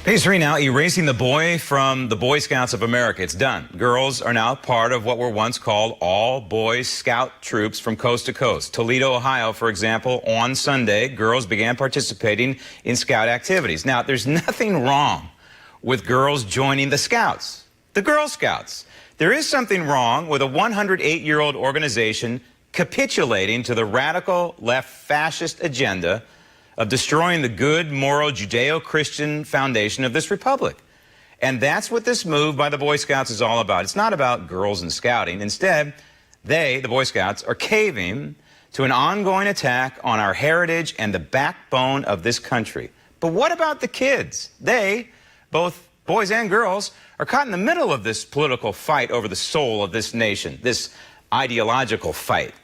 Page 3 now, erasing the boy from the Boy Scouts of America. It's done. Girls are now part of what were once called all boys scout troops from coast to coast. Toledo, Ohio, for example, on Sunday, girls began participating in scout activities. Now, there's nothing wrong with girls joining the Scouts, the Girl Scouts. There is something wrong with a 108-year-old organization capitulating to the radical left fascist agenda of destroying the good, moral, Judeo-Christian foundation of this republic. And that's what this move by the Boy Scouts is all about. It's not about girls and scouting. Instead, they, the Boy Scouts, are caving to an ongoing attack on our heritage and the backbone of this country. But what about the kids? They, both boys and girls, are caught in the middle of this political fight over the soul of this nation, this ideological fight.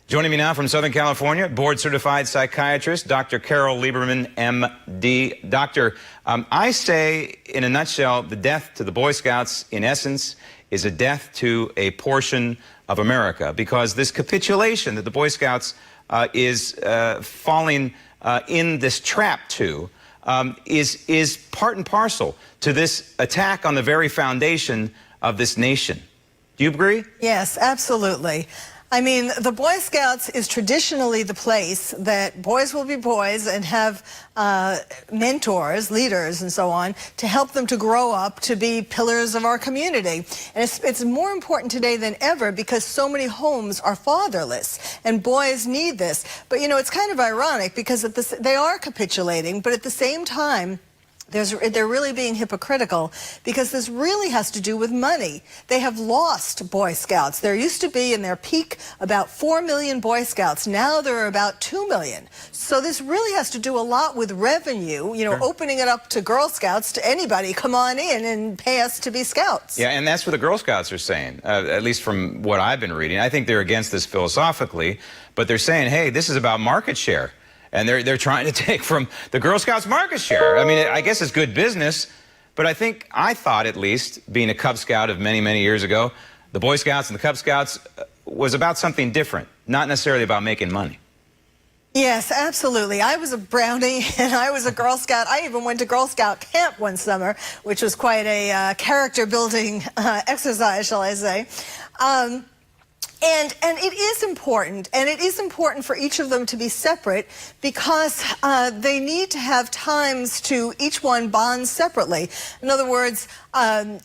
Joining me now from Southern California, board-certified psychiatrist, Dr. Carole Lieberman, M.D. Doctor, I say, in a nutshell, the death to the Boy Scouts, in essence, is a death to a portion of America, because this capitulation that the Boy Scouts is falling in this trap to is part and parcel to this attack on the very foundation of this nation. Do you agree? Yes, absolutely. I mean, the Boy Scouts is traditionally the place that boys will be boys and have mentors, leaders, and so on, to help them to grow up to be pillars of our community. And it's more important today than ever because so many homes are fatherless, and boys need this. But, you know, it's kind of ironic because they are capitulating, but at the same time, they're really being hypocritical because this really has to do with money. They have lost Boy Scouts. There used to be, in their peak, about 4 million Boy Scouts. Now there are about 2 million. So this really has to do a lot with revenue, you know, sure, opening it up to Girl Scouts, to anybody. Come on in and pay us to be Scouts. Yeah, and that's what the Girl Scouts are saying, at least from what I've been reading. I think they're against this philosophically, but they're saying, hey, this is about market share. And they're trying to take from the Girl Scouts market share. I mean, I guess it's good business, but I thought at least, being a Cub Scout of many, many years ago, the Boy Scouts and the Cub Scouts was about something different, not necessarily about making money. Yes, absolutely. I was a Brownie and I was a Girl Scout. I even went to Girl Scout camp one summer, which was quite a character-building exercise, shall I say. And it is important for each of them to be separate because they need to have times to each one bond separately. In other words,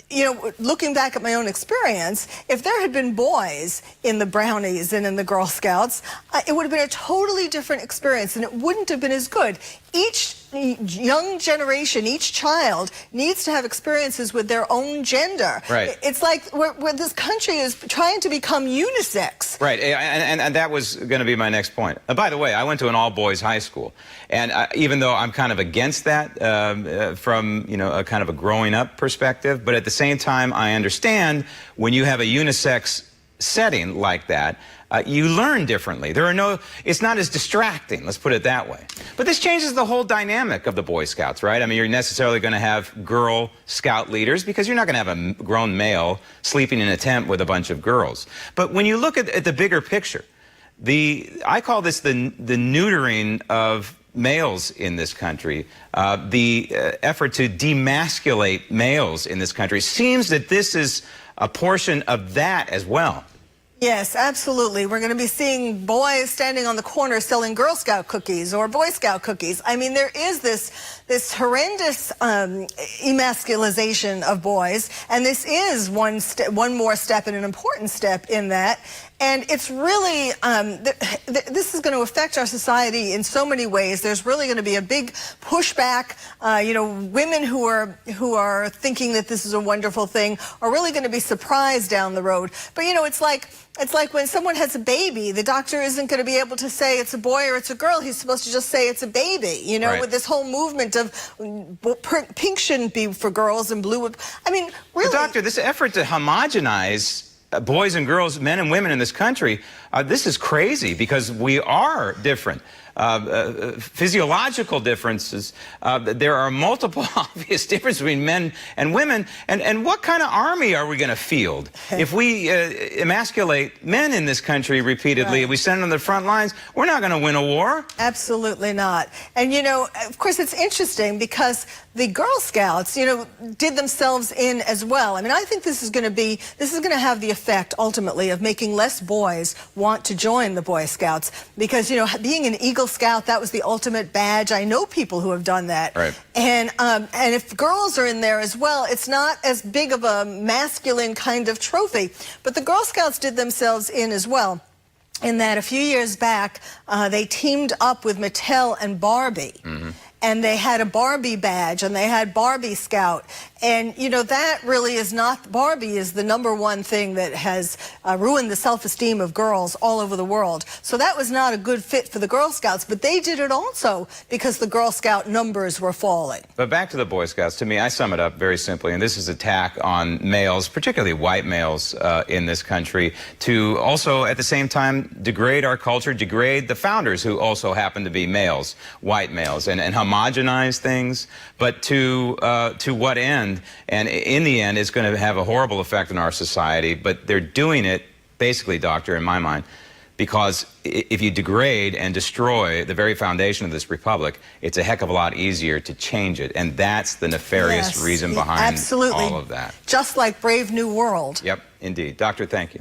you know, looking back at my own experience, if there had been boys in the Brownies and in the Girl Scouts, it would have been a totally different experience and it wouldn't have been as good. Each young generation, each child needs to have experiences with their own gender. Right. It's like where this country is trying to become unisex. Right, and that was going to be my next point. By the way, I went to an all-boys high school, and even though I'm kind of against that from, you know, a kind of a growing-up perspective, but at the same time, I understand when you have a unisex setting like that, you learn differently. It's not as distracting, let's put it that way. But this changes the whole dynamic of the Boy Scouts, right? I mean, you're necessarily going to have girl scout leaders because you're not going to have a grown male sleeping in a tent with a bunch of girls. But when you look at the bigger picture, I call this the neutering of males in this country, the effort to demasculate males in this country. Seems that this is a portion of that as well. Yes, absolutely. We're going to be seeing boys standing on the corner selling Girl Scout cookies or Boy Scout cookies. I mean, there is this horrendous emasculization of boys, and this is one more step and an important step in that. And it's really, this is going to affect our society in so many ways. There's really going to be a big pushback. You know, women who are thinking that this is a wonderful thing are really going to be surprised down the road. But, you know, it's like when someone has a baby, the doctor isn't going to be able to say it's a boy or it's a girl. He's supposed to just say it's a baby, you know, right, with this whole movement of pink shouldn't be for girls and blue would, I mean, really. But doctor, this effort to homogenize boys and girls, men and women in this country, This is crazy because we are different. Physiological differences. There are multiple obvious differences between men and women. And what kind of army are we going to field? If we emasculate men in this country repeatedly, we send them to the front lines, we're not going to win a war. Absolutely not. And, you know, of course, it's interesting because the Girl Scouts, you know, did themselves in as well. I mean, I think this is going to have the effect ultimately of making less boys want to join the Boy Scouts because, you know, being an Eagle Scout, that was the ultimate badge. I know people who have done that. Right. And if girls are in there as well, it's not as big of a masculine kind of trophy. But the Girl Scouts did themselves in as well, in that a few years back, they teamed up with Mattel and Barbie. And they had a Barbie badge, and they had Barbie Scout. And, you know, that really is not, Barbie is the #1 thing that has ruined the self-esteem of girls all over the world. So that was not a good fit for the Girl Scouts, but they did it also because the Girl Scout numbers were falling. But back to the Boy Scouts, to me, I sum it up very simply, and this is an attack on males, particularly white males in this country, to also at the same time degrade our culture, degrade the founders who also happen to be males, white males, and homogenize things. But to what end? And in the end, it's going to have a horrible effect on our society. But they're doing it, basically, Doctor, in my mind, because if you degrade and destroy the very foundation of this republic, it's a heck of a lot easier to change it. And that's the nefarious reason behind all of that. Just like Brave New World. Yep, indeed. Doctor, thank you.